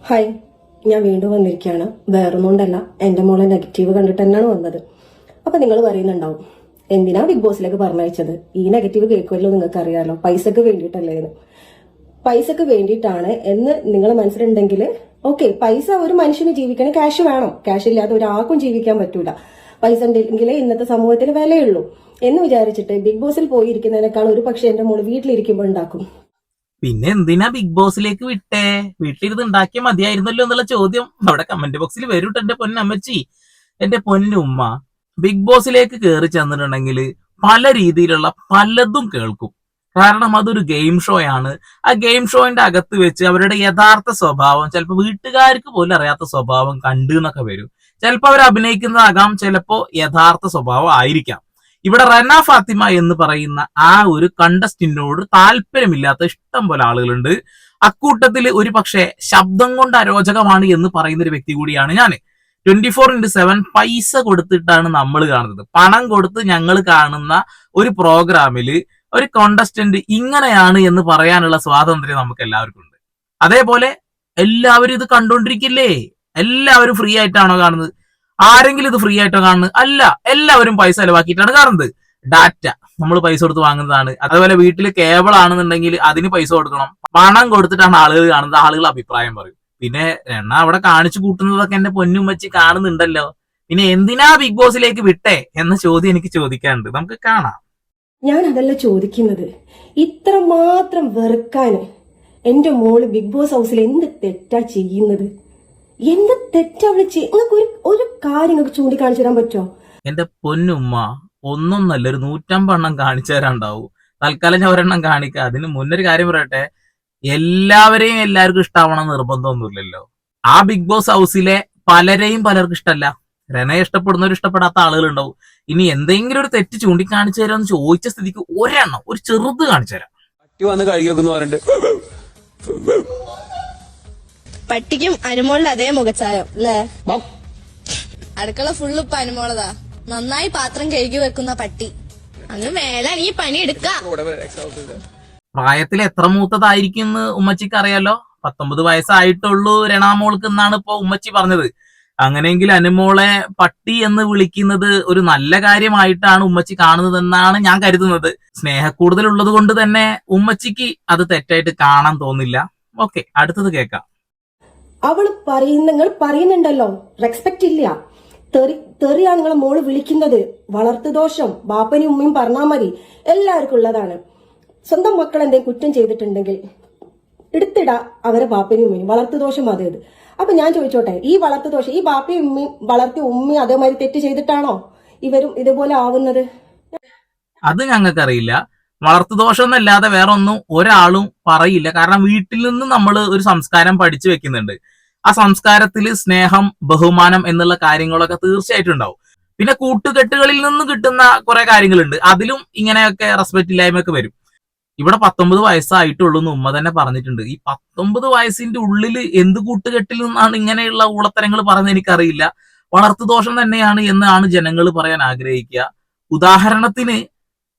Hi, ഞാൻ വീണ്ടും വന്നിരിക്കുകയാണ്. വേറൊന്നുകൊണ്ടല്ല, എന്റെ മോളെ നെഗറ്റീവ് കണ്ടിട്ട് തന്നെയാണ് വന്നത്. അപ്പൊ നിങ്ങൾ പറയുന്നുണ്ടാവും, എന്തിനാ ബിഗ് ബോസിലേക്ക് പറഞ്ഞയച്ചത്? ഈ നെഗറ്റീവ് കേൾക്കുമല്ലോ, നിങ്ങൾക്ക് അറിയാലോ, പൈസക്ക് വേണ്ടിയിട്ടല്ലേ എന്ന്. പൈസക്ക് വേണ്ടിയിട്ടാണ് എന്ന് നിങ്ങൾ മനസ്സിലുണ്ടെങ്കിൽ ഓക്കെ, പൈസ ഒരു മനുഷ്യന് ജീവിക്കണേ ക്യാഷ് വേണം. ക്യാഷ് ഇല്ലാതെ ഒരാൾക്കും ജീവിക്കാൻ പറ്റൂല. പൈസ ഉണ്ടെങ്കിലേ ഇന്നത്തെ സമൂഹത്തിൽ വിലയുള്ളൂ എന്ന് വിചാരിച്ചിട്ട് ബിഗ് ബോസിൽ പോയിരിക്കുന്നതിനേക്കാൾ ഒരു പക്ഷെ എന്റെ മോള് വീട്ടിലിരിക്കുമ്പോൾ ഉണ്ടാക്കും. പിന്നെ എന്തിനാ ബിഗ് ബോസിലേക്ക് വിട്ടേ? വീട്ടിലിരുന്ന് ഉണ്ടാക്കിയ മതിയായിരുന്നല്ലോ എന്നുള്ള ചോദ്യം അവിടെ കമന്റ് ബോക്സിൽ വരൂട്ട്. എന്റെ പൊന്നമ്മച്ചി, എന്റെ പൊന്നുമ്മ, ബിഗ് ബോസിലേക്ക് കയറി ചെന്നിട്ടുണ്ടെങ്കിൽ പല രീതിയിലുള്ള പലതും കേൾക്കും. കാരണം അതൊരു ഗെയിം ഷോ ആണ്. ആ ഗെയിം ഷോന്റെ അകത്ത് വെച്ച് അവരുടെ യഥാർത്ഥ സ്വഭാവം ചിലപ്പോൾ വീട്ടുകാർക്ക് പോലും അറിയാത്ത സ്വഭാവം കണ്ടു എന്നൊക്കെ വരും. ചിലപ്പോൾ അവർ അഭിനയിക്കുന്നതാകാം, ചിലപ്പോ യഥാർത്ഥ സ്വഭാവം ആയിരിക്കാം. ഇവിടെ റന ഫാത്തിമ എന്ന് പറയുന്ന ആ ഒരു കണ്ടസ്റ്റന്റിനോട് താല്പര്യമില്ലാത്ത ഇഷ്ടം പോലെ ആളുകളുണ്ട്. അക്കൂട്ടത്തിൽ ഒരു പക്ഷേ ശബ്ദം കൊണ്ട് അരോചകമാണ് എന്ന് പറയുന്ന ഒരു വ്യക്തി കൂടിയാണ് ഞാൻ. 24/7 പൈസ കൊടുത്തിട്ടാണ് നമ്മൾ കാണുന്നത്. പണം കൊടുത്ത് ഞങ്ങൾ കാണുന്ന ഒരു പ്രോഗ്രാമില് ഒരു കോണ്ടസ്റ്റന്റ് ഇങ്ങനെയാണ് എന്ന് പറയാനുള്ള സ്വാതന്ത്ര്യം നമുക്ക് എല്ലാവർക്കും ഉണ്ട്. അതേപോലെ എല്ലാവരും ഇത് കണ്ടോണ്ടിരിക്കില്ലേ? എല്ലാവരും ഫ്രീ ആയിട്ടാണോ കാണുന്നത്? ആരെങ്കിലും ഇത് ഫ്രീ ആയിട്ടോ കാണുന്നത്? അല്ല, എല്ലാവരും പൈസ ചെലവാക്കിയിട്ടാണ് കാണുന്നത്. ഡാറ്റ നമ്മൾ പൈസ കൊടുത്ത് വാങ്ങുന്നതാണ്. അതേപോലെ വീട്ടിൽ കേബിൾ ആണെന്നുണ്ടെങ്കിൽ അതിന് പൈസ കൊടുക്കണം. പണം കൊടുത്തിട്ടാണ് ആളുകൾ കാണുന്നത്. ആളുകൾ അഭിപ്രായം പറയും. പിന്നെ എണ്ണ അവിടെ കാണിച്ചു കൂട്ടുന്നതൊക്കെ എന്റെ പൊന്നും വെച്ച് കാണുന്നുണ്ടല്ലോ. പിന്നെ എന്തിനാ ബിഗ് ബോസിലേക്ക് വിട്ടേ എന്ന ചോദ്യം എനിക്ക് ചോദിക്കാനുണ്ട്. നമുക്ക് കാണാം. ഞാൻ അതല്ല ചോദിക്കുന്നത്, ഇത്രമാത്രം വെറുക്കാൻ എന്റെ മോള് ബിഗ് ബോസ് ഹൗസിൽ എന്ത് തെറ്റാ ചെയ്യുന്നത്? എന്ത് തെറ്റാ അവള് നിങ്ങൾക്ക് ഒരു കാര്യം നിങ്ങൾക്ക് ചൂണ്ടിക്കാണിച്ചു തരാൻ പറ്റുമോ? എന്റെ പൊന്നുമ്മ, ഒന്നൊന്നല്ല, ഒരു 150 എണ്ണം കാണിച്ചു തരാണ്ടാവും. തൽക്കാലം ഞാൻ ഒരെണ്ണം കാണിക്കാം. അതിന് മുന്നൊരു കാര്യം പറയട്ടെ, എല്ലാവരെയും എല്ലാവർക്കും ഇഷ്ടാവണം നിർബന്ധമൊന്നുമില്ലല്ലോ. ആ ബിഗ് ബോസ് ഹൗസിലെ പലരെയും പലർക്കും ഇഷ്ടമല്ല. റെനയെ ഇഷ്ടപ്പെടുന്നവരും ഇഷ്ടപ്പെടാത്ത ആളുകളുണ്ടാവും. ഇനി എന്തെങ്കിലും ഒരു തെറ്റ് ചൂണ്ടിക്കാണിച്ചു തരാമെന്ന് ചോദിച്ച സ്ഥിതിക്ക് ഒരെണ്ണം, ഒരു ചെറുത് കാണിച്ചു തരാം. പട്ടിക്കും അനുമോളിന്റെ അതേ മുഖച്ചായം അല്ലേ? അടുക്കള ഫുള്ള് ഇപ്പൊ അനുമോളതാ. നന്നായി പാത്രം കഴുകി വെക്കുന്ന പട്ടി. അങ്ങ് മേലാണ് ഈ പണി എടുക്ക. പ്രായത്തിൽ എത്ര മൂത്തതായിരിക്കും എന്ന് ഉമ്മച്ചിക്ക് അറിയാലോ. 19 വയസ്സായിട്ടുള്ളൂ രണാമോൾക്ക് എന്നാണ് ഇപ്പൊ ഉമ്മച്ചി പറഞ്ഞത്. അങ്ങനെയെങ്കിൽ അനുമോളെ പട്ടി എന്ന് വിളിക്കുന്നത് ഒരു നല്ല കാര്യമായിട്ടാണ് ഉമ്മച്ചി കാണുന്നതെന്നാണ് ഞാൻ കരുതുന്നത്. സ്നേഹക്കൂടുതലുള്ളത് കൊണ്ട് തന്നെ ഉമ്മച്ചിക്ക് അത് തെറ്റായിട്ട് കാണാൻ തോന്നില്ല. ഓക്കെ, അടുത്തത് കേൾക്കാം. അവള് നിങ്ങൾ പറയുന്നുണ്ടല്ലോ, റെസ്പെക്ട് ഇല്ല, തെറിയാണ് നിങ്ങളെ മോള് വിളിക്കുന്നത്. വളർത്തുദോഷം ബാപ്പനും ഉമ്മയും പറഞ്ഞാൽ മതി, എല്ലാവർക്കും ഉള്ളതാണ്. സ്വന്തം മക്കൾ എന്തെങ്കിലും കുറ്റം ചെയ്തിട്ടുണ്ടെങ്കിൽ എടുത്തിടാ അവരെ ബാപ്പനും ഉമ്മയും. വളർത്തുദോഷം അതേത്. അപ്പൊ ഞാൻ ചോദിച്ചോട്ടെ, ഈ വളർത്തുദോഷം ഈ ബാപ്പയും ഉമ്മയും വളർത്തിയ ഉമ്മയും അതേമാതിരി തെറ്റ് ചെയ്തിട്ടാണോ ഇവരും ഇതുപോലെ ആവുന്നത്? അത് ഞങ്ങൾക്കറിയില്ല. വളർത്തുദോഷം എന്നല്ലാതെ വേറെ ഒന്നും ഒരാളും പറയില്ല. കാരണം വീട്ടിൽ നിന്ന് നമ്മൾ ഒരു സംസ്കാരം പഠിച്ചു വെക്കുന്നുണ്ട്. ആ സംസ്കാരത്തിൽ സ്നേഹം, ബഹുമാനം എന്നുള്ള കാര്യങ്ങളൊക്കെ തീർച്ചയായിട്ടും ഉണ്ടാവും. പിന്നെ കൂട്ടുകെട്ടുകളിൽ നിന്ന് കിട്ടുന്ന കുറെ കാര്യങ്ങളുണ്ട്. അതിലും ഇങ്ങനെയൊക്കെ റെസ്പെക്ട് ഇല്ലായ്മയൊക്കെ വരും. ഇവിടെ 19 വയസ്സായിട്ടുള്ളൂ എന്ന് ഉമ്മ തന്നെ പറഞ്ഞിട്ടുണ്ട്. ഈ 19 വയസ്സിന്റെ ഉള്ളിൽ എന്ത് കൂട്ടുകെട്ടിൽ നിന്നാണ് ഇങ്ങനെയുള്ള ഊളത്തരങ്ങൾ പറയുന്നത് എനിക്കറിയില്ല. വളർത്തുദോഷം തന്നെയാണ് എന്നാണ് ജനങ്ങൾ പറയാൻ ആഗ്രഹിക്കുക. ഉദാഹരണത്തിന്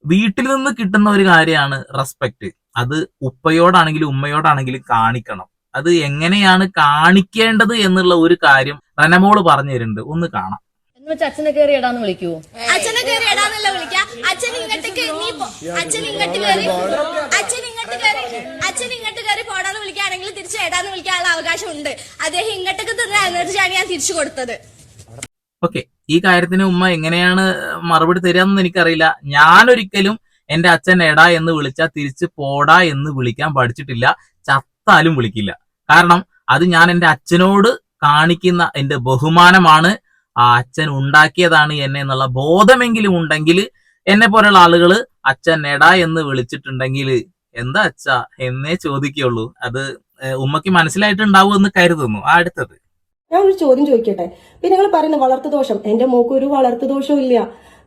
വീട്ടിൽ നിന്ന് കിട്ടുന്ന ഒരു കാര്യമാണ് റെസ്പെക്ട്. അത് ഉപ്പയോടാണെങ്കിലും ഉമ്മയോടാണെങ്കിലും കാണിക്കണം. അത് എങ്ങനെയാണ് കാണിക്കേണ്ടത് എന്നുള്ള ഒരു കാര്യം റനമോള് പറഞ്ഞു തരുന്നുണ്ട്. ഒന്ന് കാണാം. അച്ഛനെ കയറി ഇടാന്ന് വിളിക്കുവോ? അച്ഛനെ കയറി ഇടാന്നല്ല വിളിക്ക. അച്ഛൻ ഇങ്ങോട്ട് കയറി പോടാന്ന് വിളിക്കുകയാണെങ്കിൽ തിരിച്ച് ഇടാന്ന് വിളിക്കാനുള്ള അവകാശം ഉണ്ട്. അദ്ദേഹം ഇങ്ങോട്ടൊക്കെ തന്ന എനർജിയാണ് ഞാൻ തിരിച്ചു കൊടുത്തത്. ഓക്കെ, ഈ കാര്യത്തിന് ഉമ്മ എങ്ങനെയാണ് മറുപടി തരാമെന്ന് എനിക്കറിയില്ല. ഞാനൊരിക്കലും എന്റെ അച്ഛൻ എടാ എന്ന് വിളിച്ചാൽ തിരിച്ച് പോടാ എന്ന് വിളിക്കാൻ പഠിച്ചിട്ടില്ല. ചത്താലും വിളിക്കില്ല. കാരണം അത് ഞാൻ എന്റെ അച്ഛനോട് കാണിക്കുന്ന എന്റെ ബഹുമാനമാണ്. ആ അച്ഛൻ ഉണ്ടാക്കിയതാണ് എന്നെ എന്നുള്ള ബോധമെങ്കിലും ഉണ്ടെങ്കിൽ, എന്നെ പോലുള്ള ആളുകൾ അച്ഛൻ എടാ എന്ന് വിളിച്ചിട്ടുണ്ടെങ്കിൽ എന്താ അച്ഛാ എന്നേ ചോദിക്കുള്ളൂ. അത് ഉമ്മക്ക് മനസ്സിലായിട്ടുണ്ടാവും എന്ന് കരുതുന്നു. അടുത്തത് ഞാൻ ഒരു ചോദ്യം ചോദിക്കട്ടെ. പിന്നെ നിങ്ങൾ പറയുന്ന വളർത്തുദോഷം, എന്റെ മോക്ക് ഒരു വളർത്തുദോഷവും ഇല്ല.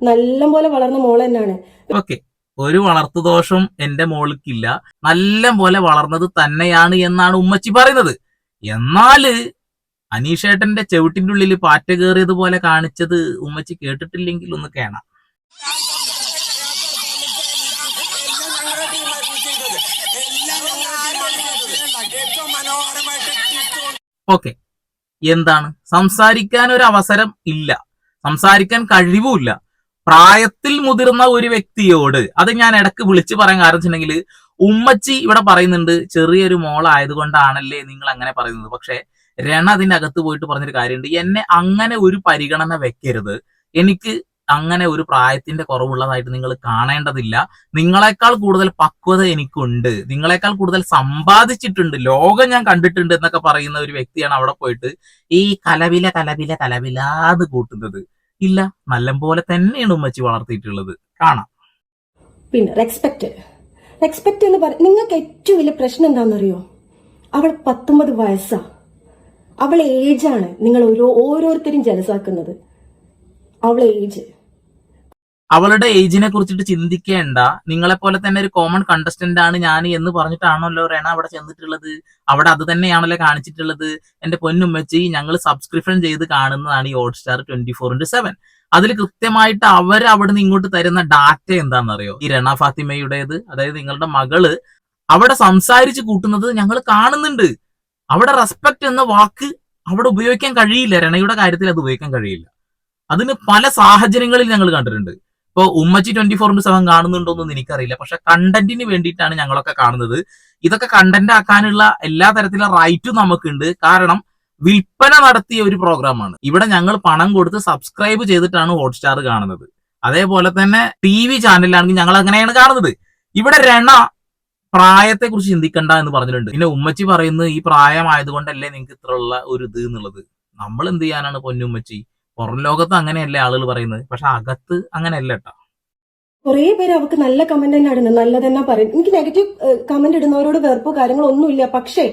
നല്ല പോലെ വളർന്ന മോൾ തന്നെയാണ്. ഓക്കെ, ഒരു വളർത്തുദോഷം എന്റെ മോൾക്കില്ല. നല്ല പോലെ വളർന്നത് തന്നെയാണ് എന്നാണ് ഉമ്മച്ചി പറയുന്നത്. എന്നാല് അനീഷേട്ടന്റെ ചെവിട്ടിന്റെ ഉള്ളിൽ പാറ്റ കയറിയതുപോലെ കാണിച്ചത് ഉമ്മച്ചി കേട്ടിട്ടില്ലെങ്കിൽ ഒന്ന് കേണാം. ഓക്കെ, എന്താണ് സംസാരിക്കാൻ ഒരു അവസരം ഇല്ല, സംസാരിക്കാൻ കഴിവുമില്ല. പ്രായത്തിൽ മുതിർന്ന ഒരു വ്യക്തിയോട് അത് ഞാൻ ഇടക്ക് വിളിച്ചു പറയാൻ കാരണം വെച്ചിട്ടുണ്ടെങ്കിൽ, ഉമ്മച്ചി ഇവിടെ പറയുന്നുണ്ട് ചെറിയൊരു മോളായതുകൊണ്ടാണല്ലേ നിങ്ങൾ അങ്ങനെ പറയുന്നത്. പക്ഷെ രണ അതിന്റെ അകത്ത് പോയിട്ട് പറഞ്ഞൊരു കാര്യമുണ്ട്, എന്നെ അങ്ങനെ ഒരു പരിഗണന വെക്കരുത്, എനിക്ക് അങ്ങനെ ഒരു പ്രായത്തിന്റെ കുറവുള്ളതായിട്ട് നിങ്ങൾ കാണേണ്ടതില്ല, നിങ്ങളെക്കാൾ കൂടുതൽ പക്വത എനിക്കുണ്ട്, നിങ്ങളെക്കാൾ കൂടുതൽ സമ്പാദിച്ചിട്ടുണ്ട്, ലോകം ഞാൻ കണ്ടിട്ടുണ്ട് എന്നൊക്കെ പറയുന്ന ഒരു വ്യക്തിയാണ് അവിടെ പോയിട്ട് ഈ കലവില കലവില കലവിലാത് കൂട്ടുന്നത്. ഇല്ല, നല്ലപോലെ തന്നെയാണ് ഉമ്മച്ചി വളർത്തിയിട്ടുള്ളത്, കാണാം. പിന്നെ റെസ്പെക്ട് എന്ന് പറ, നിങ്ങൾക്ക് ഏറ്റവും വലിയ പ്രശ്നം എന്താണെന്നറിയോ? അവൾ 19 വയസ്സാ, അവളെ ഏജാണ് നിങ്ങൾ ഓരോരുത്തരും ജലസാക്കുന്നത്. അവളെ ഏജ്, അവളുടെ ഏജിനെ കുറിച്ചിട്ട് ചിന്തിക്കേണ്ട, നിങ്ങളെ പോലെ തന്നെ ഒരു കോമൺ കണ്ടസ്റ്റന്റ് ആണ് ഞാൻ എന്ന് പറഞ്ഞിട്ടാണല്ലോ റെന അവിടെ ചെന്നിട്ടുള്ളത്. അവിടെ അത് തന്നെയാണല്ലോ കാണിച്ചിട്ടുള്ളത്. എന്റെ പൊന്നുമ്മച്ചി, ഞങ്ങൾ സബ്സ്ക്രിപ്ഷൻ ചെയ്ത് കാണുന്നതാണ് ഈ ഹോട്ട്സ്റ്റാർ 24/7. അതിൽ കൃത്യമായിട്ട് അവർ അവിടെ നിന്ന് ഇങ്ങോട്ട് തരുന്ന ഡാറ്റ എന്താണെന്നറിയോ? ഈ രണ ഫാത്തിമയുടേത്, അതായത് നിങ്ങളുടെ മകള് അവിടെ സംസാരിച്ച് കൂട്ടുന്നത് ഞങ്ങൾ കാണുന്നുണ്ട്. അവിടെ റെസ്പെക്ട് എന്ന വാക്ക് അവിടെ ഉപയോഗിക്കാൻ കഴിയില്ല. രണയുടെ കാര്യത്തിൽ അത് ഉപയോഗിക്കാൻ കഴിയില്ല. അതിന് പല സാഹചര്യങ്ങളിൽ ഞങ്ങൾ കണ്ടിട്ടുണ്ട്. ഇപ്പൊ ഉമ്മച്ചി 24/7 കാണുന്നുണ്ടോന്നും എനിക്കറിയില്ല, പക്ഷെ കണ്ടന്റിന് വേണ്ടിയിട്ടാണ് ഞങ്ങളൊക്കെ കാണുന്നത്. ഇതൊക്കെ കണ്ടന്റ് ആക്കാനുള്ള എല്ലാ തരത്തിലുള്ള റൈറ്റും നമുക്കുണ്ട്. കാരണം വിൽപ്പന നടത്തിയ ഒരു പ്രോഗ്രാമാണ്. ഇവിടെ ഞങ്ങൾ പണം കൊടുത്ത് സബ്സ്ക്രൈബ് ചെയ്തിട്ടാണ് ഹോട്ട്സ്റ്റാർ കാണുന്നത്. അതേപോലെ തന്നെ TV ചാനലിലാണെങ്കിൽ ഞങ്ങൾ അങ്ങനെയാണ് കാണുന്നത്. ഇവിടെ രണ പ്രായത്തെ കുറിച്ച് ചിന്തിക്കണ്ട എന്ന് പറഞ്ഞിട്ടുണ്ട്. പിന്നെ ഉമ്മച്ചി പറയുന്നത് ഈ പ്രായമായതുകൊണ്ടല്ലേ നിങ്ങൾക്ക് ഇത്ര ഉള്ള ഒരു ഇത് എന്നുള്ളത്. നമ്മൾ എന്ത് ചെയ്യാനാണ് പൊന്നുമ്മച്ചി? പുറം ലോകത്ത് അങ്ങനെയല്ലേ ആളുകൾ പറയുന്നത്, പക്ഷെ അകത്ത് അങ്ങനെയല്ല കേട്ടോ. കുറെ പേര് അവർക്ക് നല്ല കമന്റ് തന്നെ ഇടുന്നത്, നല്ല തന്നെ പറയും. എനിക്ക് നെഗറ്റീവ് കമന്റ് ഇടുന്നവരോട് വെറുപ്പോ കാര്യങ്ങളോ ഒന്നുമില്ല. പക്ഷേ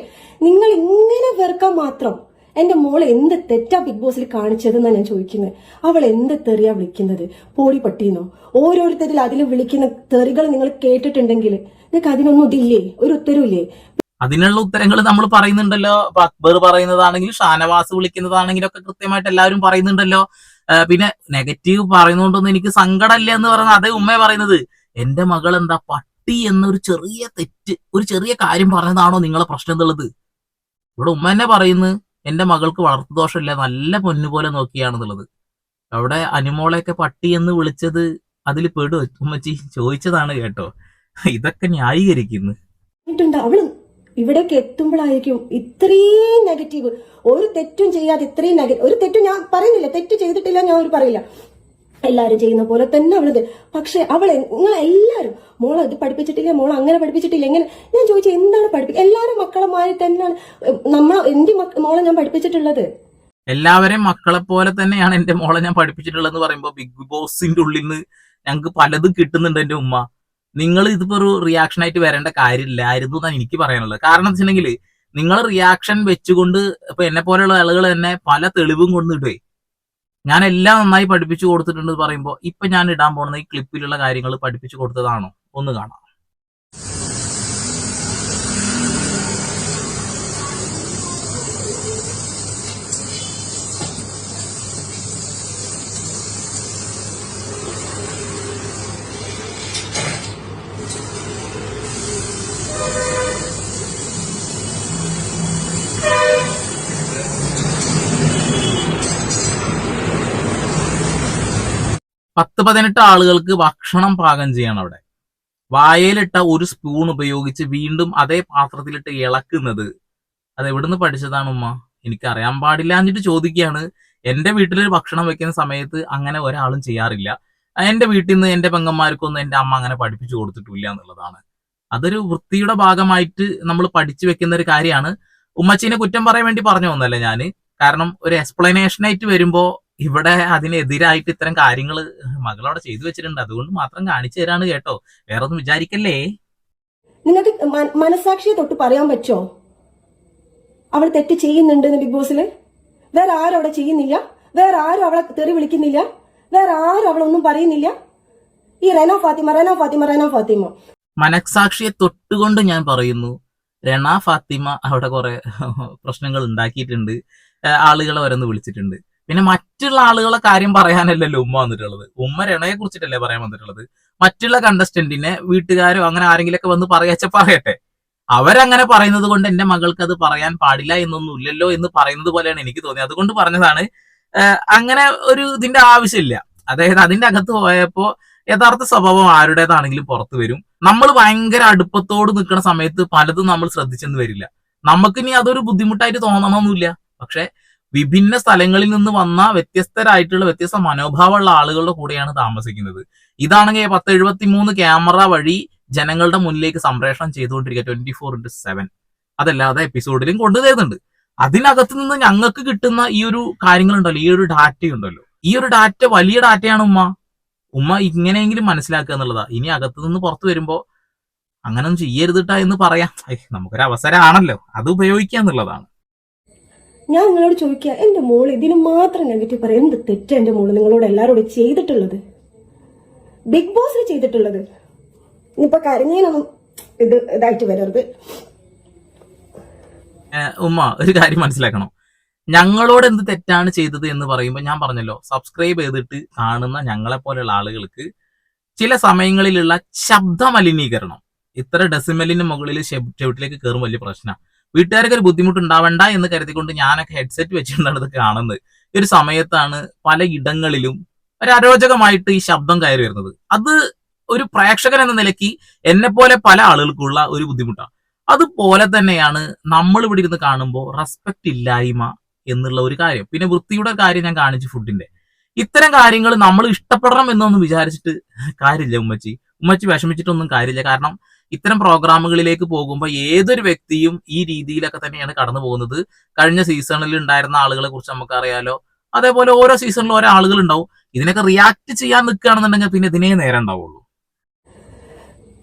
നിങ്ങൾ ഇങ്ങനെ വെറുക്കാൻ മാത്രം, എന്റെ മോള് എന്ത് തെറ്റാ ബിഗ് ബോസിൽ കാണിച്ചതെന്നാണ് ഞാൻ ചോദിക്കുന്നത്. അവൾ എന്ത് തെറിയാ വിളിക്കുന്നത്? പോടി പട്ടിന്നോ? ഓരോരുത്തരിൽ അതിൽ വിളിക്കുന്ന തെറികൾ നിങ്ങൾ കേട്ടിട്ടുണ്ടെങ്കിൽ നിങ്ങൾക്ക് അതിനൊന്നും ഇതില്ലേ, ഒരു ഉത്തരവില്ലേ? അതിനുള്ള ഉത്തരങ്ങൾ നമ്മൾ പറയുന്നുണ്ടല്ലോ. അക്ബർ പറയുന്നതാണെങ്കിലും ഷാനവാസ് വിളിക്കുന്നതാണെങ്കിലും ഒക്കെ കൃത്യമായിട്ട് എല്ലാവരും പറയുന്നുണ്ടല്ലോ. പിന്നെ നെഗറ്റീവ് പറയുന്നതുകൊണ്ടൊന്നും എനിക്ക് സങ്കടമില്ല എന്ന് പറയുന്നത് അതേ ഉമ്മയെ പറയുന്നത്. എന്റെ മകൾ എന്താ പട്ടി എന്നൊരു ചെറിയ തെറ്റ്, ഒരു ചെറിയ കാര്യം പറഞ്ഞതാണോ നിങ്ങളെ പ്രശ്നം എന്നുള്ളത്? ഇവിടെ ഉമ്മ തന്നെ പറയുന്നത് എന്റെ മകൾക്ക് വളർത്തുദോഷമില്ല, നല്ല പൊന്നുപോലെ നോക്കിയാണെന്നുള്ളത്. അവിടെ അനുമോളെയൊക്കെ പട്ടി എന്ന് വിളിച്ചത് അതിൽ പെടും ഉമ്മച്ചി ചോദിച്ചതാണ് കേട്ടോ. ഇതൊക്കെ ന്യായീകരിക്കുന്നു. അവള് ഇവിടേക്ക് എത്തുമ്പോഴായിരിക്കും ഇത്രയും നെഗറ്റീവ്. ഒരു തെറ്റും ചെയ്യാതെ ഇത്രയും ഒരു തെറ്റും ഞാൻ പറയുന്നില്ല, തെറ്റ് ചെയ്തിട്ടില്ല ഞാൻ ഒരു പറയില്ല, എല്ലാരും ചെയ്യുന്ന പോലെ തന്നെ അവളത്. പക്ഷെ അവളെ നിങ്ങൾ എല്ലാരും മോളെ ഇത് പഠിപ്പിച്ചിട്ടില്ല, മോളെ അങ്ങനെ പഠിപ്പിച്ചിട്ടില്ല, എങ്ങനെ? ഞാൻ ചോദിച്ചു എന്താണ് എല്ലാവരും മക്കളെ മാറി തന്നെയാണ് എന്റെ മോളെ ഞാൻ പഠിപ്പിച്ചിട്ടുള്ളത്. എല്ലാവരെയും മക്കളെ പോലെ തന്നെയാണ് എന്റെ മോളെ ഞാൻ പഠിപ്പിച്ചിട്ടുള്ളതെന്ന് പറയുമ്പോൾ ബിഗ് ബോസിന്റെ ഉള്ളിൽ നിന്ന് ഞങ്ങൾക്ക് പലതും കിട്ടുന്നുണ്ട്. എന്റെ ഉമ്മ, നിങ്ങൾ ഇതിപ്പോ ഒരു റിയാക്ഷൻ ആയിട്ട് വരേണ്ട കാര്യമില്ലായിരുന്നു എന്നാണ് എനിക്ക് പറയാനുള്ളത്. കാരണം എന്ന് വെച്ചിട്ടുണ്ടെങ്കിൽ നിങ്ങൾ റിയാക്ഷൻ വെച്ചുകൊണ്ട് ഇപ്പൊ എന്നെ പോലെയുള്ള ആളുകൾ തന്നെ പല തെളിവും കൊണ്ടിട്ടേ ഞാൻ എല്ലാം നന്നായി പഠിപ്പിച്ചു കൊടുത്തിട്ടുണ്ട് പറയുമ്പോൾ ഇപ്പൊ ഞാൻ ഇടാൻ പോകുന്ന ഈ ക്ലിപ്പിലുള്ള കാര്യങ്ങൾ പഠിപ്പിച്ചു കൊടുത്തതാണോ? ഒന്ന് കാണാം. പത്ത് 18 ആളുകൾക്ക് ഭക്ഷണം പാകം ചെയ്യണം. അവിടെ വായയിലിട്ട ഒരു സ്പൂൺ ഉപയോഗിച്ച് വീണ്ടും അതേ പാത്രത്തിലിട്ട് ഇളക്കുന്നത് അത് എവിടുന്ന് പഠിച്ചതാണ് ഉമ്മ? എനിക്ക് അറിയാൻ പാടില്ല എന്നിട്ട് ചോദിക്കുകയാണ്. എന്റെ വീട്ടിലൊരു ഭക്ഷണം വെക്കുന്ന സമയത്ത് അങ്ങനെ ഒരാളും ചെയ്യാറില്ല. എന്റെ വീട്ടിൽ നിന്ന് എന്റെ പെങ്ങന്മാർക്കൊന്നും എന്റെ അമ്മ അങ്ങനെ പഠിപ്പിച്ചു കൊടുത്തിട്ടില്ല എന്നുള്ളതാണ്. അതൊരു വൃത്തിയുടെ ഭാഗമായിട്ട് നമ്മൾ പഠിച്ചു വെക്കുന്ന ഒരു കാര്യമാണ്. ഉമ്മച്ചീനെ കുറ്റം പറയാൻ വേണ്ടി പറഞ്ഞു വന്നല്ലേ ഞാന്. കാരണം ഒരു എക്സ്പ്ലനേഷൻ ആയിട്ട് വരുമ്പോ ഇവിടെ അതിനെതിരായിട്ട് ഇത്തരം കാര്യങ്ങൾ മകളവിടെ ചെയ്തു വെച്ചിട്ടുണ്ട്. അതുകൊണ്ട് മാത്രം കാണിച്ചു തരാണ് കേട്ടോ, വേറെ ഒന്നും വിചാരിക്കല്ലേ. നിങ്ങൾക്ക് മനസാക്ഷിയെ തൊട്ട് പറയാൻ പറ്റോ അവൾ തെറ്റ് ചെയ്യുന്നുണ്ട് ബിഗ് ബോസില്? വേറെ ആരും അവിടെ ചെയ്യുന്നില്ല, വേറെ ആരും അവളെ തെറി വിളിക്കുന്നില്ല, വേറെ ആരും അവളൊന്നും പറയുന്നില്ല. ഈ റെന ഫാത്തിമ മനസാക്ഷിയെ തൊട്ടുകൊണ്ട് ഞാൻ പറയുന്നു, രണ ഫാത്തിമ അവിടെ കുറെ പ്രശ്നങ്ങൾ ഉണ്ടാക്കിയിട്ടുണ്ട്, ആളുകളെ വരന്ന് വിളിച്ചിട്ടുണ്ട്. പിന്നെ മറ്റുള്ള ആളുകളെ കാര്യം പറയാനല്ലല്ലോ ഉമ്മ വന്നിട്ടുള്ളത്. ഉമ്മ രണയെ കുറിച്ചിട്ടല്ലേ പറയാൻ വന്നിട്ടുള്ളത്. മറ്റുള്ള കണ്ടസ്റ്റന്റിനെ വീട്ടുകാരോ അങ്ങനെ ആരെങ്കിലൊക്കെ വന്ന് പറയാച്ച പറയട്ടെ. അവരങ്ങനെ പറയുന്നത് കൊണ്ട് എന്റെ മകൾക്ക് അത് പറയാൻ പാടില്ല എന്നൊന്നും ഇല്ലല്ലോ എന്ന് പറയുന്നത് പോലെയാണ് എനിക്ക് തോന്നിയത്. അതുകൊണ്ട് പറഞ്ഞതാണ്. അങ്ങനെ ഒരു ഇതിന്റെ ആവശ്യമില്ല. അതായത് അതിന്റെ അകത്ത് പോയപ്പോ യഥാർത്ഥ സ്വഭാവം ആരുടേതാണെങ്കിലും പുറത്തു വരും. നമ്മൾ ഭയങ്കര അടുപ്പത്തോട് നിൽക്കുന്ന സമയത്ത് പലതും നമ്മൾ ശ്രദ്ധിച്ചെന്ന് വരില്ല. നമുക്കിനി അതൊരു ബുദ്ധിമുട്ടായിട്ട് തോന്നണമെന്നില്ല. പക്ഷെ വിഭിന്ന സ്ഥലങ്ങളിൽ നിന്ന് വന്ന വ്യത്യസ്തരായിട്ടുള്ള വ്യത്യസ്ത മനോഭാവമുള്ള ആളുകളുടെ കൂടെയാണ് താമസിക്കുന്നത്. ഇതാണെങ്കിൽ 1073 ക്യാമറ വഴി ജനങ്ങളുടെ മുന്നിലേക്ക് സംപ്രേഷണം ചെയ്തുകൊണ്ടിരിക്കുക 24/7. അതല്ലാതെ എപ്പിസോഡിലും കൊണ്ടുതരുന്നുണ്ട്. അതിനകത്ത് നിന്ന് ഞങ്ങൾക്ക് കിട്ടുന്ന ഈ ഒരു കാര്യങ്ങളുണ്ടല്ലോ, ഈ ഒരു ഡാറ്റയുണ്ടല്ലോ, ഈ ഒരു ഡാറ്റ വലിയ ഡാറ്റയാണ്. ഉമ്മ ഇങ്ങനെയെങ്കിലും മനസ്സിലാക്കുക എന്നുള്ളതാ. ഇനി അകത്തു നിന്ന് പുറത്തു വരുമ്പോ അങ്ങനൊന്നും ചെയ്യരുതിട്ടാ എന്ന് പറയാം. നമുക്കൊരു അവസരമാണല്ലോ, അത് ഉപയോഗിക്കുക എന്നുള്ളതാണ്. ഞാൻ നിങ്ങളോട് ചോദിക്കുക, എന്റെ മോള് ഇതിന് മാത്രം നെഗറ്റീവ് പറയാം. എന്ത് തെറ്റാ എന്റെ മോള് നിങ്ങളോട് എല്ലാവരോടും ചെയ്തിട്ടുള്ളത്, ബിഗ് ബോസിൽ ചെയ്തിട്ടുള്ളത്? ഇനിയിപ്പൊ കരഞ്ഞതിനൊന്നും ഇതായിട്ട് വരരുത്. ഉമ്മ ഒരു കാര്യം മനസ്സിലാക്കണം, ഞങ്ങളോട് എന്ത് തെറ്റാണ് ചെയ്തത് എന്ന് പറയുമ്പോൾ ഞാൻ പറഞ്ഞല്ലോ, സബ്സ്ക്രൈബ് ചെയ്തിട്ട് കാണുന്ന ഞങ്ങളെ പോലെയുള്ള ആളുകൾക്ക് ചില സമയങ്ങളിലുള്ള ശബ്ദ മലിനീകരണം ഇത്ര ഡെസിമലിന് മുകളിൽ ചെവിട്ടിലേക്ക് കയറും വലിയ പ്രശ്നമാണ്. വീട്ടുകാർക്ക് ഒരു ബുദ്ധിമുട്ടുണ്ടാവണ്ട എന്ന് കരുതിക്കൊണ്ട് ഞാനൊക്കെ ഹെഡ്സെറ്റ് വെച്ചിട്ടാണ് ഇത് കാണുന്നത്. ഈ ഒരു സമയത്താണ് പല ഇടങ്ങളിലും ഒരു അരോചകമായിട്ട് ഈ ശബ്ദം കയറി വരുന്നത്. അത് ഒരു പ്രേക്ഷകൻ എന്ന നിലയ്ക്ക് എന്നെ പോലെ പല ആളുകൾക്കുള്ള ഒരു ബുദ്ധിമുട്ടാണ്. അതുപോലെ തന്നെയാണ് നമ്മൾ ഇവിടെ ഇരുന്ന് കാണുമ്പോൾ റെസ്പെക്ട് ഇല്ലായ്മ എന്നുള്ള ഒരു കാര്യം. പിന്നെ വൃത്തിയുടെ കാര്യം ഞാൻ കാണിച്ചു, ഫുഡിന്റെ. ഇത്തരം കാര്യങ്ങൾ നമ്മൾ ഇഷ്ടപ്പെടണം എന്നൊന്നും വിചാരിച്ചിട്ട് കാര്യമില്ല. ഉമ്മച്ചി വിഷമിച്ചിട്ടൊന്നും കാര്യമില്ല. കാരണം ഇത്തരം പ്രോഗ്രാമുകളിലേക്ക് പോകുമ്പോൾ ഏതൊരു വ്യക്തിയും ഈ രീതിയിലൊക്കെ തന്നെയാണ് കടന്നു പോകുന്നത്. കഴിഞ്ഞ സീസണിൽ ഉണ്ടായിരുന്ന ആളുകളെ കുറിച്ച് നമുക്കറിയാലോ. അതേപോലെ ഓരോ സീസണിലും ഓരോ ആളുകൾ ഉണ്ടാവും. ഇതിനൊക്കെ റിയാക്ട് ചെയ്യാൻ നിൽക്കുകയാണെന്നുണ്ടെങ്കിൽ പിന്നെ ഇതിനേ നേരം ഉണ്ടാവുള്ളൂ.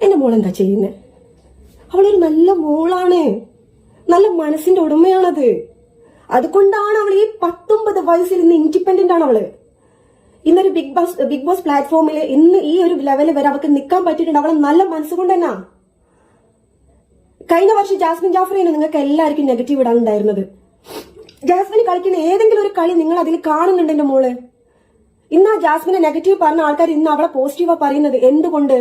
എന്റെ മോൾ എന്താ ചെയ്യുന്നത്? അവളൊരു നല്ല മോളാണ്, നല്ല മനസ്സിന്റെ ഉടമയാണത്. അതുകൊണ്ടാണ് അവൾ ഈ 19 വയസ്സിൽ ഇന്ന് ഇൻഡിപെൻഡന്റ് ആണ്. അവള് ഇന്നൊരു ബിഗ് ബോസ് പ്ലാറ്റ്ഫോമിൽ ഇന്ന് ഈ ഒരു ലെവലിൽ വരെ അവൾക്ക് നിൽക്കാൻ പറ്റിയിട്ടുണ്ട്. അവളെ നല്ല മനസ്സുകൊണ്ട് തന്നെ. കഴിഞ്ഞ വർഷം ജാസ്മിൻ ജാഫറിനെ നിങ്ങൾക്ക് എല്ലാവർക്കും നെഗറ്റീവ് ഇടാനുണ്ടായിരുന്നത്. ജാസ്മിൻ കളിക്കുന്ന ഏതെങ്കിലും ഒരു കളി നിങ്ങൾ അതിൽ കാണുന്നുണ്ട് എന്റെ മോള്? ഇന്ന് ആ ജാസ്മിനെ നെഗറ്റീവ് പറഞ്ഞ ആൾക്കാർ ഇന്ന് അവളെ പോസിറ്റീവാ പറയുന്നത്. എന്തുകൊണ്ട്?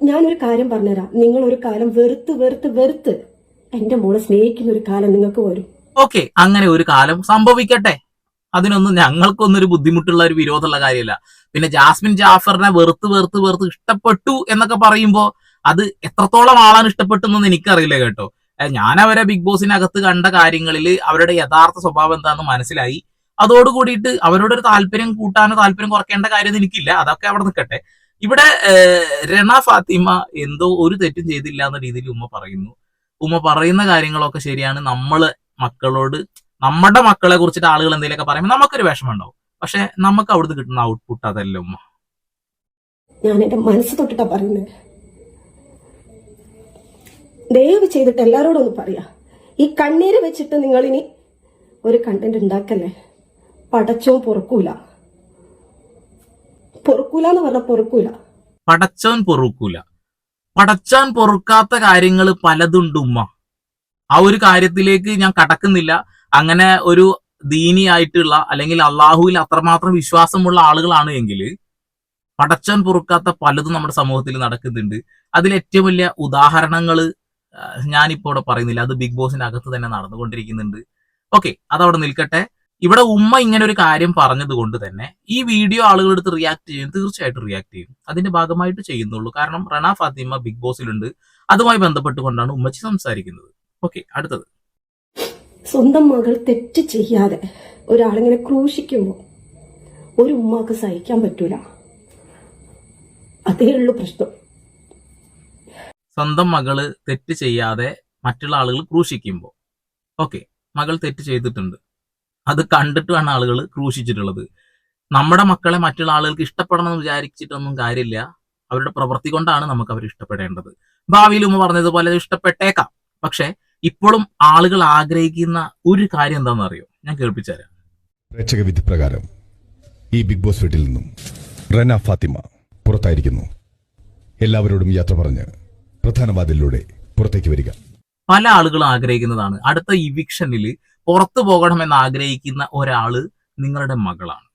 ഞാനൊരു കാര്യം പറഞ്ഞുതരാം. നിങ്ങൾ ഒരു കാലം വെറുത്ത് വെറുത്ത് വെറുത്ത് എന്റെ മോളെ സ്നേഹിക്കുന്ന ഒരു കാലം നിങ്ങൾക്ക് വരും. ഓക്കെ, അങ്ങനെ ഒരു കാലം സംഭവിക്കട്ടെ. അതിനൊന്നും ഞങ്ങൾക്കൊന്നൊരു ബുദ്ധിമുട്ടുള്ള ഒരു വിരോധമുള്ള കാര്യമല്ല. പിന്നെ ജാസ്മിൻ ജാഫറിനെ വെറുത്ത് വെറുത്ത് വെറുത്ത് ഇഷ്ടപ്പെട്ടു എന്നൊക്കെ പറയുമ്പോൾ അത് എത്രത്തോളം ആളാണ് ഇഷ്ടപ്പെട്ടെന്നൊന്നും എനിക്കറിയില്ല കേട്ടോ. ഞാൻ അവരെ ബിഗ് ബോസിനകത്ത് കണ്ട കാര്യങ്ങളിൽ അവരുടെ യഥാർത്ഥ സ്വഭാവം എന്താണെന്ന് മനസ്സിലായി. അതോടുകൂടിയിട്ട് അവരോടൊരു താല്പര്യം കൂട്ടാനോ താല്പര്യം കുറയ്ക്കേണ്ട കാര്യം എനിക്കില്ല. അതൊക്കെ അവിടെ നിൽക്കട്ടെ. ഇവിടെ റെന ഫാത്തിമ എന്തോ ഒരു തെറ്റും ചെയ്തില്ല എന്ന രീതിയിൽ ഉമ്മ പറയുന്നു. ഉമ്മ പറയുന്ന കാര്യങ്ങളൊക്കെ ശരിയാണ്. നമ്മള് മക്കളോട് നമ്മുടെ മക്കളെ കുറിച്ചിട്ട് ആളുകൾ എന്തെങ്കിലുമൊക്കെ പറയുമ്പോൾ നമുക്കൊരു വിഷമം ഉണ്ടാവും. പക്ഷെ നമുക്ക് അവിടുന്ന് കിട്ടുന്ന ഔട്ട്പുട്ട് അതല്ല ഉമ്മ. ഞാൻ എന്റെ മനസ്സ് തൊട്ടിട്ടാ പറയുന്നത്. ദയവ് ചെയ്തിട്ട് എല്ലാരോടും ഒന്ന് പറയാ, ഈ കണ്ണീര് വെച്ചിട്ട് നിങ്ങൾ ഇനി ഒരു കണ്ടന്റ് ഉണ്ടാക്കല്ലേ. പടച്ചോൻ പൊറുക്കൂല എന്ന് പറഞ്ഞ പൊറുക്കൂല. പടച്ചോൻ പൊറുക്കൂല. പടച്ചോൻ പൊറുക്കാത്ത കാര്യങ്ങൾ പലതുണ്ട് ഉമ്മ. ആ ഒരു കാര്യത്തിലേക്ക് ഞാൻ കടക്കുന്നില്ല. അങ്ങനെ ഒരു ദീനിയായിട്ടുള്ള അല്ലെങ്കിൽ അള്ളാഹുവിൽ അത്രമാത്രം വിശ്വാസമുള്ള ആളുകളാണ് എങ്കിൽ പടച്ചോൻ പൊറുക്കാത്ത പലതും നമ്മുടെ സമൂഹത്തിൽ നടക്കുന്നുണ്ട്. അതിൽ ഏറ്റവും വലിയ ഉദാഹരണങ്ങൾ ഞാനിപ്പോ ഇവിടെ പറയുന്നില്ല. അത് ബിഗ് ബോസിനകത്ത് തന്നെ നടന്നുകൊണ്ടിരിക്കുന്നുണ്ട്. ഓക്കെ, അതവിടെ നിൽക്കട്ടെ. ഇവിടെ ഉമ്മ ഇങ്ങനെ ഒരു കാര്യം പറഞ്ഞത് കൊണ്ട് തന്നെ ഈ വീഡിയോ ആളുകളെടുത്ത് റിയാക്ട് ചെയ്യും, തീർച്ചയായിട്ടും റിയാക്ട് ചെയ്യും. അതിന്റെ ഭാഗമായിട്ട് ചെയ്യുന്നുള്ളൂ. കാരണം റെന ഫാത്തിമ ബിഗ് ബോസിലുണ്ട്. അതുമായി ബന്ധപ്പെട്ടുകൊണ്ടാണ് ഉമ്മച്ചി സംസാരിക്കുന്നത്. ഓക്കെ, അടുത്തത്. സ്വന്തം മകൾ തെറ്റ് ചെയ്യാതെ ഒരാളിങ്ങനെ ക്രൂശിക്കുമ്പോൾ ഒരു ഉമ്മാക്ക് സഹിക്കാൻ പറ്റൂല. അതേ ഉള്ളൂ പ്രശ്നം. സ്വന്തം മകള് തെറ്റ് ചെയ്യാതെ മറ്റുള്ള ആളുകൾ ക്രൂശിക്കുമ്പോൾ, ഓക്കെ, മകൾ തെറ്റ് ചെയ്തിട്ടുണ്ട്, അത് കണ്ടിട്ടാണ് ആളുകൾ ക്രൂശിച്ചിട്ടുള്ളത്. നമ്മുടെ മക്കളെ മറ്റുള്ള ആളുകൾക്ക് ഇഷ്ടപ്പെടണമെന്ന് വിചാരിച്ചിട്ടൊന്നും കാര്യമില്ല. അവരുടെ പ്രവൃത്തി കൊണ്ടാണ് നമുക്ക് അവർ ഇഷ്ടപ്പെടേണ്ടത്. ഭാവിയിൽ ഉമ്മ പറഞ്ഞതുപോലെ ഇഷ്ടപ്പെട്ടേക്കാം. പക്ഷെ ഇപ്പോഴും ആളുകൾ ആഗ്രഹിക്കുന്ന ഒരു കാര്യം എന്താണെന്ന് അറിയോ? ഞാൻ കേൾപ്പിച്ചു തരാം. പ്രേക്ഷക വിധി പ്രകാരം ഈ ബിഗ് ബോസ് വീട്ടിൽ നിന്നും റെന ഫാത്തിമ പുറത്തായിരിക്കുന്നു. എല്ലാവരോടും യാത്ര പറഞ്ഞ് പ്രധാന വാതിലിലൂടെ പുറത്തേക്ക് വരിക. പല ആളുകളും ആഗ്രഹിക്കുന്നതാണ്. അടുത്ത ഇവിക്ഷനിൽ പുറത്തു പോകണമെന്ന് ആഗ്രഹിക്കുന്ന ഒരാള് നിങ്ങളുടെ മകളാണ്.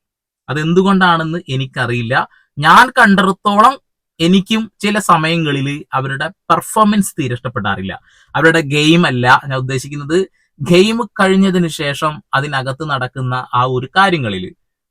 അതെന്തുകൊണ്ടാണെന്ന് എനിക്കറിയില്ല. ഞാൻ കണ്ടിടത്തോളം എനിക്കും ചില സമയങ്ങളിൽ അവരുടെ പെർഫോമൻസ് തീരെ ഇഷ്ടപ്പെടാറില്ല. അവരുടെ ഗെയിം അല്ല ഞാൻ ഉദ്ദേശിക്കുന്നത്, ഗെയിം കഴിഞ്ഞതിന് ശേഷം അതിനകത്ത് നടക്കുന്ന ആ ഒരു കാര്യങ്ങളിൽ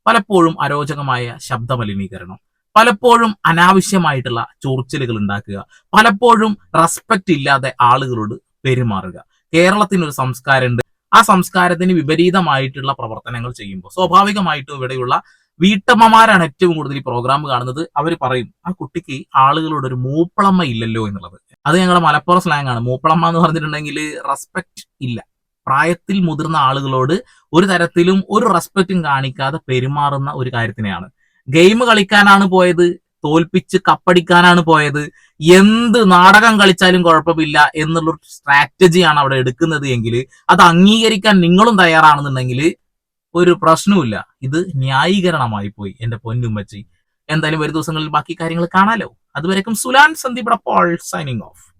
പലപ്പോഴും അരോചകമായ ശബ്ദമലിനീകരണം, പലപ്പോഴും അനാവശ്യമായിട്ടുള്ള ചൊറിച്ചിലുകൾ ഉണ്ടാക്കുക, പലപ്പോഴും റെസ്പെക്ട് ഇല്ലാതെ ആളുകളോട് പെരുമാറുക. കേരളത്തിനൊരു സംസ്കാരമുണ്ട്. ആ സംസ്കാരത്തിന് വിപരീതമായിട്ടുള്ള പ്രവർത്തനങ്ങൾ ചെയ്യുമ്പോൾ സ്വാഭാവികമായിട്ടും ഇവിടെയുള്ള വീട്ടമ്മമാരാണ് ഏറ്റവും കൂടുതൽ ഈ പ്രോഗ്രാം കാണുന്നത്. അവർ പറയും ആ കുട്ടിക്ക് ആളുകളോട് ഒരു മൂപ്പളമ്മ ഇല്ലല്ലോ എന്നുള്ളത്. അത് ഞങ്ങളുടെ മലപ്പുറം സ്ലാങ് ആണ്. മൂപ്പളമ്മ എന്ന് പറഞ്ഞിട്ടുണ്ടെങ്കിൽ റെസ്പെക്ട് ഇല്ല. പ്രായത്തിൽ മുതിർന്ന ആളുകളോട് ഒരു തരത്തിലും ഒരു റെസ്പെക്റ്റും കാണിക്കാതെ പെരുമാറുന്ന ഒരു കാര്യത്തിനെയാണ്. ഗെയിം കളിക്കാനാണ് പോയത്, തോൽപ്പിച്ച് കപ്പടിക്കാനാണ് പോയത്, എന്ത് നാടകം കളിച്ചാലും കുഴപ്പമില്ല എന്നുള്ളൊരു സ്ട്രാറ്റജിയാണ് അവിടെ എടുക്കുന്നത് എങ്കിൽ അത് അംഗീകരിക്കാൻ നിങ്ങളും തയ്യാറാണെന്നുണ്ടെങ്കിൽ ഒരു പ്രശ്നവുമില്ല. ഇത് ന്യായീകരണമായി പോയി എന്റെ പൊന്നുമ്മച്ചി. എന്തായാലും വരും ദിവസങ്ങളിൽ ബാക്കി കാര്യങ്ങൾ കാണാലോ. അതുവരേക്കും സുലാൻ സന്ദീപ് പോൾ സൈനിങ് ഓഫ്.